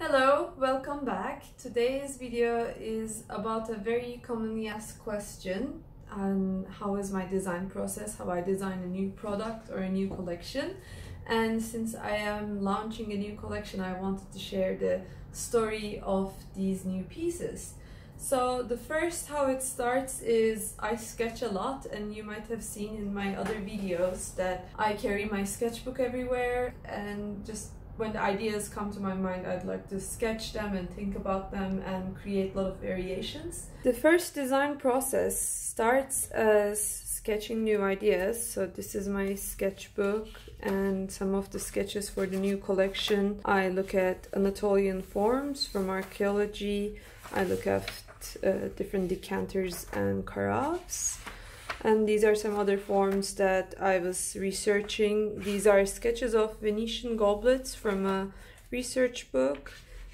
Hello, welcome back. Today's video is about a very commonly asked question on how is my design process, how I design a new product or a new collection. And since I am launching a new collection, I wanted to share the story of these new pieces. So the first how it starts is I sketch a lot, and you might have seen in my other videos that I carry my sketchbook everywhere, and just when the ideas come to my mind, I'd like to sketch them and think about them and create a lot of variations. The first design process starts as sketching new ideas. So this is my sketchbook and some of the sketches for the new collection. I look at Anatolian forms from archaeology. I look at different decanters and carafes. And these are some other forms that I was researching. These are sketches of Venetian goblets from a research book,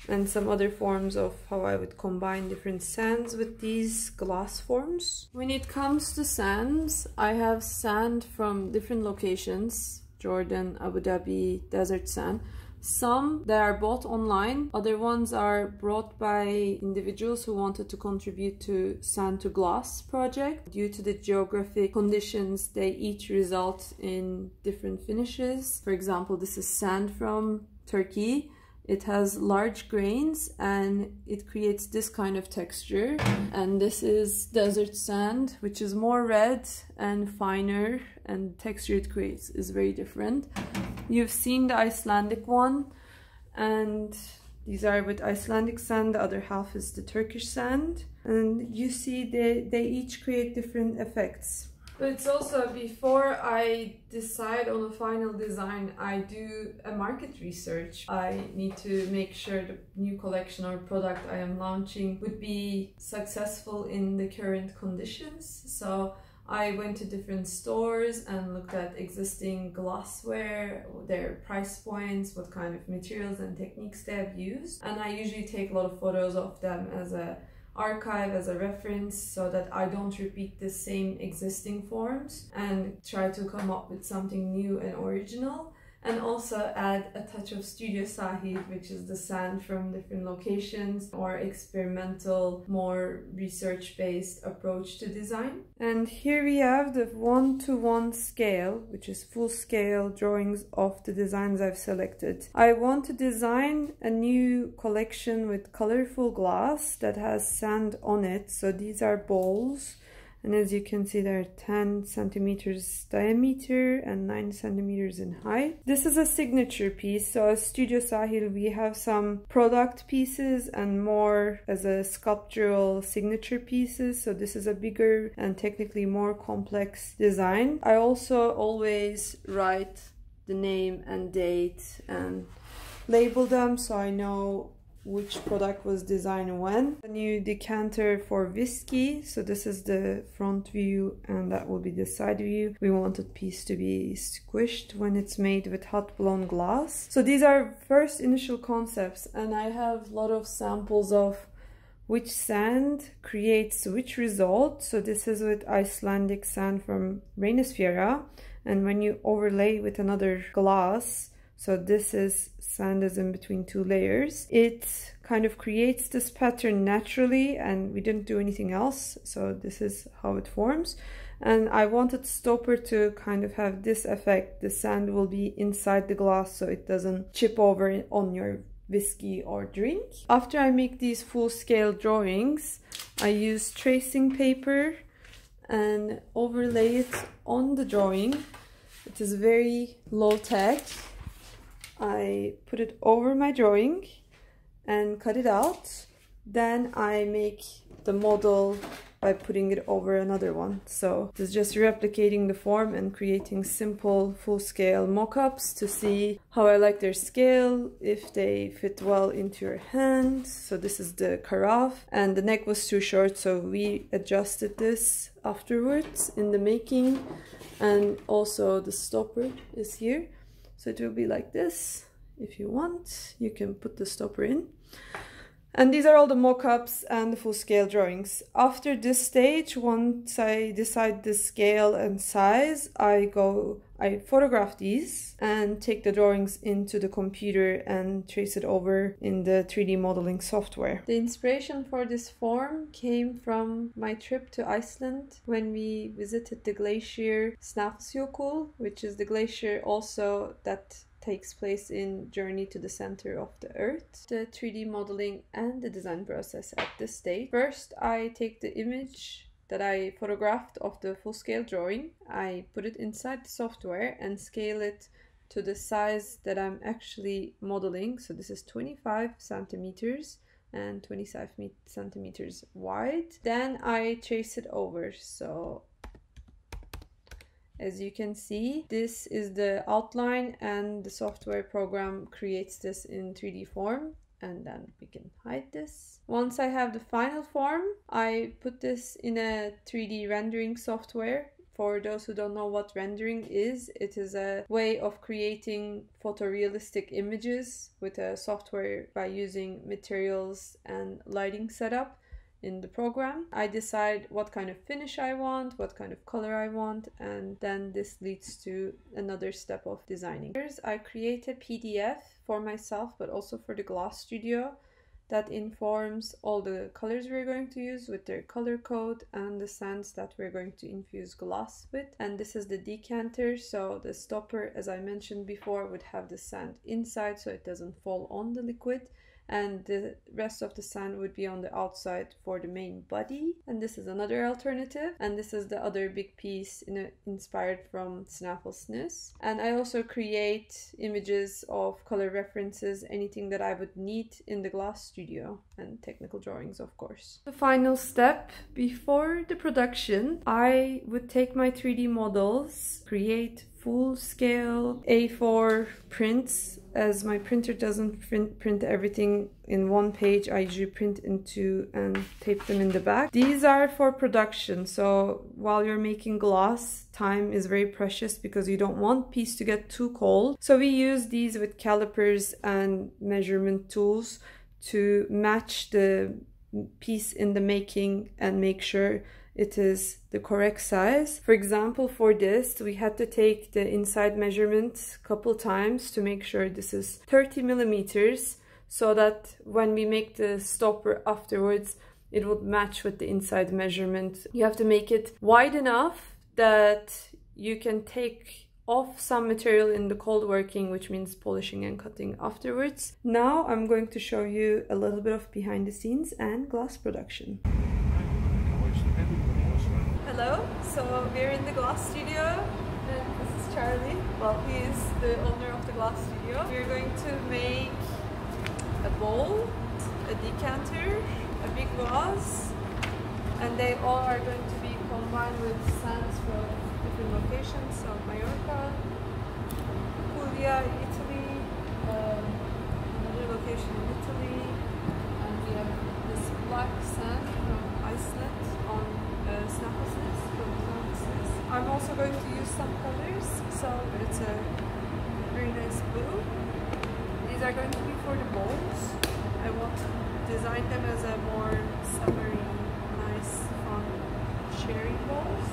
and some other forms of how I would combine different sands with these glass forms. When it comes to sands, I have sand from different locations: Jordan, Abu Dhabi, desert sand. Some that are bought online, other ones are brought by individuals who wanted to contribute to Sand to Glass project. Due to the geographic conditions, they each result in different finishes. For example, this is sand from Turkey. It has large grains and it creates this kind of texture. And this is desert sand, which is more red and finer, and the texture it creates is very different. You've seen the Icelandic one, and these are with Icelandic sand. The other half is the Turkish sand, and you see they each create different effects. But it's also, before I decide on a final design, I do a market research. I need to make sure the new collection or product I am launching would be successful in the current conditions. So I went to different stores and looked at existing glassware, their price points, what kind of materials and techniques they have used. And I usually take a lot of photos of them as an archive, as a reference, so that I don't repeat the same existing forms, and try to come up with something new and original. And also add a touch of Studio Sahil, which is the sand from different locations, or experimental, more research-based approach to design. And here we have the 1:1 scale, which is full scale drawings of the designs I've selected. I want to design a new collection with colorful glass that has sand on it. So these are bowls. And as you can see, they're 10 centimeters diameter and 9 centimeters in height. This is a signature piece. So at Studio Sahil, we have some product pieces and more as a sculptural signature pieces. So this is a bigger and technically more complex design. I also always write the name and date and label them so I know which product was designed when. A new decanter for whiskey. So this is the front view and that will be the side view. We wanted piece to be squished when it's made with hot blown glass. So these are first initial concepts, and I have a lot of samples of which sand creates which result. So this is with Icelandic sand from Reynisfjara, and when you overlay with another glass, so this is sand is in between two layers, it kind of creates this pattern naturally, and we didn't do anything else. So this is how it forms. And I wanted stopper to kind of have this effect. The sand will be inside the glass so it doesn't chip over on your whiskey or drink. After I make these full scale drawings, I use tracing paper and overlay it on the drawing. It is very low tech. I put it over my drawing and cut it out. Then I make the model by putting it over another one. So it's just replicating the form and creating simple full-scale mock-ups to see how I like their scale, if they fit well into your hand. So this is the carafe, and the neck was too short, so we adjusted this afterwards in the making. And also the stopper is here. So it will be like this. If you want, you can put the stopper in. And these are all the mock-ups and the full-scale drawings. After this stage, once I decide the scale and size, I I photograph these and take the drawings into the computer and trace it over in the 3D modeling software. The inspiration for this form came from my trip to Iceland when we visited the glacier Snæfellsjökull, which is the glacier also that takes place in Journey to the Center of the Earth. The 3D modeling and the design process at this stage. First, I take the image that I photographed of the full-scale drawing. I put it inside the software and scale it to the size that I'm actually modeling. So this is 25 centimeters and 25 centimeters wide. Then I trace it over. So as you can see, this is the outline and the software program creates this in 3D form. And then we can hide this. Once I have the final form, I put this in a 3D rendering software. For those who don't know what rendering is, it is a way of creating photorealistic images with a software by using materials and lighting setup in the program. I decide what kind of finish I want, what kind of color I want, and then this leads to another step of designing. First, I create a PDF for myself, but also for the Glass Studio that informs all the colors we're going to use with their color code and the sands that we're going to infuse glass with. And this is the decanter, so the stopper, as I mentioned before, would have the sand inside so it doesn't fall on the liquid, and the rest of the sand would be on the outside for the main body. And this is another alternative, and this is the other big piece inspired from Snæfellsnes. And I also create images of color references, anything that I would need in the Glass Studio, and technical drawings, of course. The final step before the production, I would take my 3D models, create full-scale A4 prints. As my printer doesn't print everything in one page, I usually print in two and tape them in the back. These are for production, so while you're making glass, time is very precious because you don't want piece to get too cold. So we use these with calipers and measurement tools to match the piece in the making and make sure it is the correct size. For example, for this, we had to take the inside measurement a couple times to make sure this is 30 millimeters, so that when we make the stopper afterwards, it would match with the inside measurement. You have to make it wide enough that you can take off some material in the cold working, which means polishing and cutting afterwards. Now I'm going to show you a little bit of behind the scenes and glass production. Hello, so we're in the Glass Studio, and this is Charlie. Well, he is the owner of the Glass Studio. We're going to make a bowl, a decanter, a big vase, and they all are going to be combined with sands from different locations. So Mallorca, Puglia in Italy, another location in Italy, and we have this black sand from Iceland on Snæfellsnes from Snæfellsnes. I'm also going to use some colors, so it's a very nice blue. These are going to be for the bowls. I want to design them as a more summery, nice, fun sharing bowls.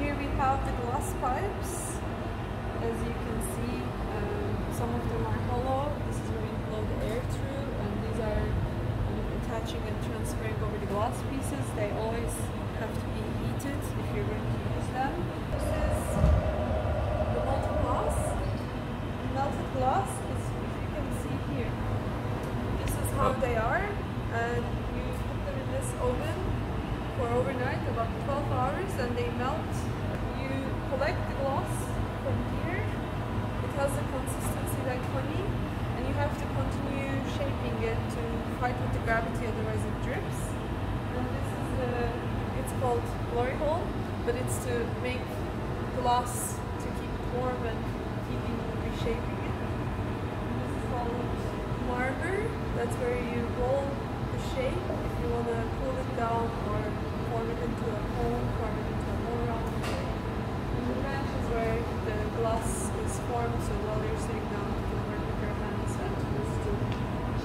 Here we have the glass pipes. As you can see, some of them are hollow. This is where you blow the air through, and these are attaching and transferring over the glass pieces. They always have to be heated if you're going to use them. This is the molten glass. The melted glass is, if you can see here, this is how they are, and you put them in this oven for overnight, about 12 hours, and they melt. You collect the glass from here. It has a consistency like honey, and you have to continue shaping it to fight with the gravity, otherwise it drips. And this is it's called glory hole, but it's to make glass to keep it warm and keeping reshaping it. And this is called marber. That's where you roll the shape if you want to cool it down or form it into a cone, form it into a more round shape. And the bench is where the glass is formed, so while you're sitting down you can work with your hands and just to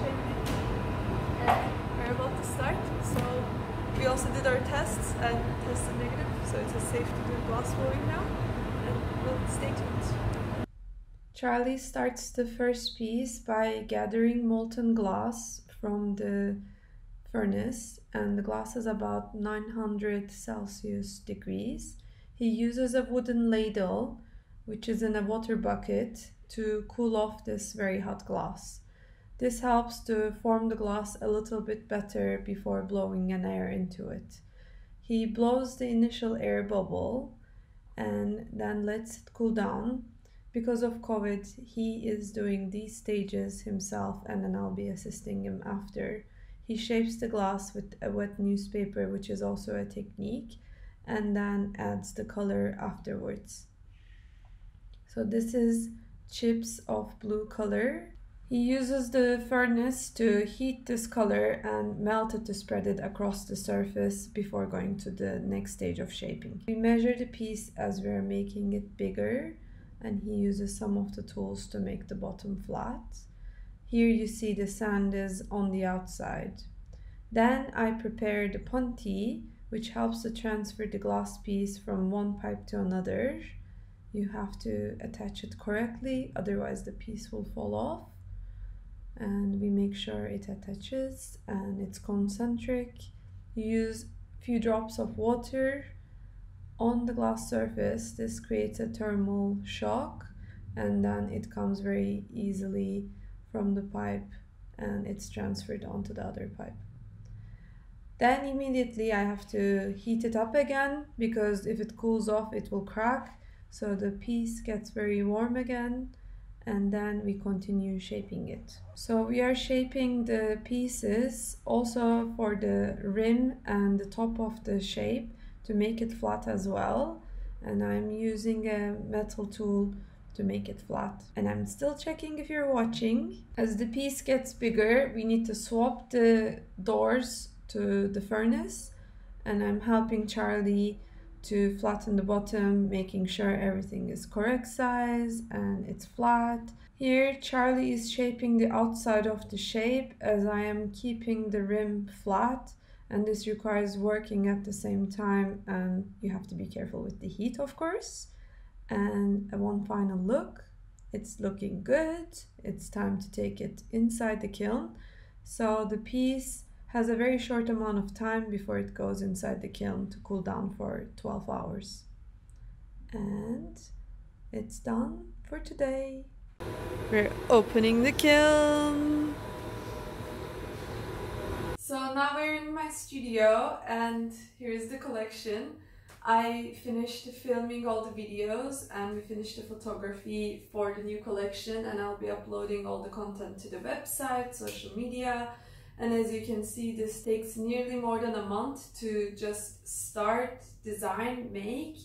shape it. And we're about to start, so we also did our tests and tested negative, so it's safe to do glass blowing now. And Well, stay tuned. Charlie starts the first piece by gathering molten glass from the furnace, and the glass is about 900 Celsius degrees. He uses a wooden ladle, which is in a water bucket, to cool off this very hot glass. This helps to form the glass a little bit better before blowing an air into it. He blows the initial air bubble and then lets it cool down. Because of COVID, he is doing these stages himself, and then I'll be assisting him after. He shapes the glass with a wet newspaper, which is also a technique, and then adds the color afterwards. So this is chips of blue color. He uses the furnace to heat this color and melt it to spread it across the surface before going to the next stage of shaping. We measure the piece as we're making it bigger, and he uses some of the tools to make the bottom flat. Here you see the sand is on the outside. Then I prepare the punty, which helps to transfer the glass piece from one pipe to another. You have to attach it correctly, otherwise the piece will fall off. And we make sure it attaches and it's concentric. You use a few drops of water on the glass surface. This creates a thermal shock, and then it comes very easily from the pipe and it's transferred onto the other pipe. Then immediately I have to heat it up again, because if it cools off it will crack. So the piece gets very warm again, and then we continue shaping it. So we are shaping the pieces also for the rim and the top of the shape to make it flat as well. And I'm using a metal tool to make it flat. And I'm still checking if you're watching. As the piece gets bigger, we need to swap the doors to the furnace, and I'm helping Charlie to flatten the bottom, making sure everything is correct size and it's flat. Here Charlie is shaping the outside of the shape as I am keeping the rim flat, and this requires working at the same time, and you have to be careful with the heat, of course. And one final look. It's looking good. It's time to take it inside the kiln. So the piece has a very short amount of time before it goes inside the kiln to cool down for 12 hours. And it's done for today. We're opening the kiln. So now we're in my studio, and here's the collection. I finished filming all the videos and we finished the photography for the new collection, and I'll be uploading all the content to the website, social media. And as you can see, this takes nearly more than a month to just start, design, make,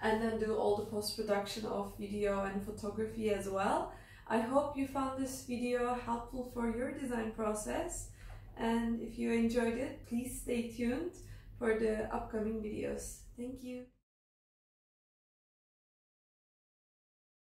and then do all the post-production of video and photography as well. I hope you found this video helpful for your design process, and if you enjoyed it, please stay tuned for the upcoming videos. Thank you.